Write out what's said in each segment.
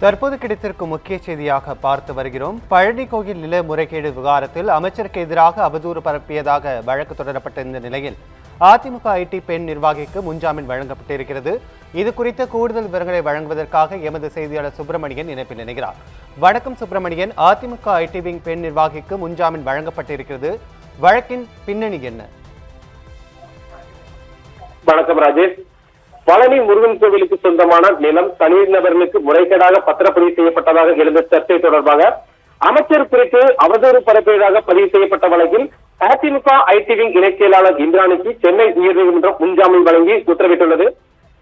தற்போது கிடைத்திருக்கும் முக்கிய செய்தியாக பார்த்து வருகிறோம். பழனி கோயில் நில முறைகேடு விவகாரத்தில் அமைச்சருக்கு எதிராக அவதூறு பரப்பியதாக வழக்கு தொடரப்பட்ட இந்த நிலையில் அதிமுக ஐடி பெண் நிர்வாகிக்கு முன்ஜாமீன் வழங்கப்பட்டிருக்கிறது. இது குறித்த கூடுதல் விவரங்களை வழங்குவதற்காக எமது செய்தியாளர் சுப்பிரமணியன் இணைப்பில் இணைகிறார். வணக்கம் சுப்பிரமணியன். அதிமுக ஐடி விங் பெண் நிர்வாகிக்கு முன்ஜாமீன் வழங்கப்பட்டிருக்கிறது. வழக்கின் பின்னணி என்ன? வணக்கம் ராஜேஷ். பழனி முருகன் கோவிலுக்கு சொந்தமான நிலம் தனிநபர்களுக்கு முறைகேடாக பத்திரப்பதிவு செய்யப்பட்டதாக இருந்த சர்ச்சை தொடர்பாக அமைச்சர் குறித்து அவதூறு பரப்பியதாக பதிவு செய்யப்பட்ட வழக்கில் அதிமுக ஐடி விங் இணைச் செயலாளர் இந்திராணிக்கு சென்னை உயர்நீதிமன்றம் முன்ஜாமீன் வழங்கி உத்தரவிட்டுள்ளது.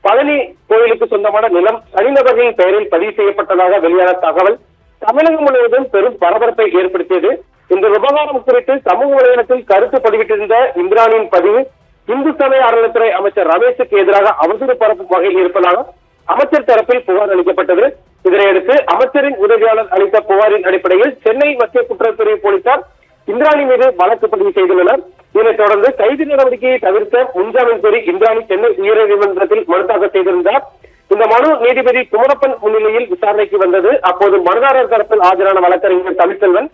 பழனி கோவிலுக்கு சொந்தமான நிலம் தனிநபர்களின் பெயரில் பதிவு செய்யப்பட்டதாக வெளியான தகவல் தமிழகம் முழுவதும் பெரும் பரபரப்பை ஏற்படுத்தியது. இந்த விவகாரம் குறித்து சமூக வலைதளத்தில் கருத்து பதிவிட்டிருந்த இந்திராணியின் பதிவு இந்து சமய அறநிலைத்துறை அமைச்சர் ரமேஷுக்கு எதிராக அவதூறு பரப்பும் வகையில் இருப்பதாக அமைச்சர் தரப்பில் புகார் அளிக்கப்பட்டது. இதனையடுத்து அமைச்சரின் உதவியாளர் அளித்த புகாரின் அடிப்படையில் சென்னை மத்திய குற்றப்பிரிவு போலீசார் இந்திராணி மீது வழக்கு பதிவு செய்துள்ளனர். இதனைத் தொடர்ந்து கைது நடவடிக்கையை தவிர்க்க முன்ஜாமீன் கோரி இந்திராணி சென்னை உயர்நீதிமன்றத்தில் மனு தாக்கல் செய்திருந்தார். இந்த மனு நீதிபதி குமரப்பன் முன்னிலையில் விசாரணைக்கு வந்தது. அப்போது மனுதாரர் தரப்பில் ஆஜரான வழக்கறிஞர் தமிழ்செல்வன்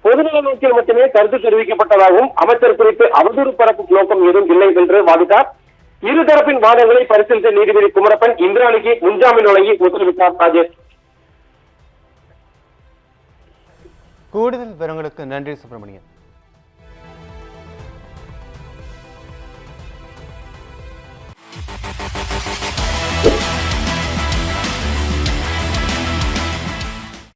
பொதுநல நோக்கில் மட்டுமே கருத்து தெரிவிக்கப்பட்டதாகவும் அமைச்சர் குறித்து அவதூறு பரப்பும் நோக்கம் எதுவும் இல்லை என்று வாதிட்டார். இருதரப்பின் வாதங்களை பரிசீலித்த நீதிபதி குமரப்பன் இந்திராணிக்கு முன்ஜாமீன் வழங்கி உத்தரவிட்டார். ராஜேஷ், கூடுதல் விவரங்களுக்கு நன்றி சுப்பிரமணியன்.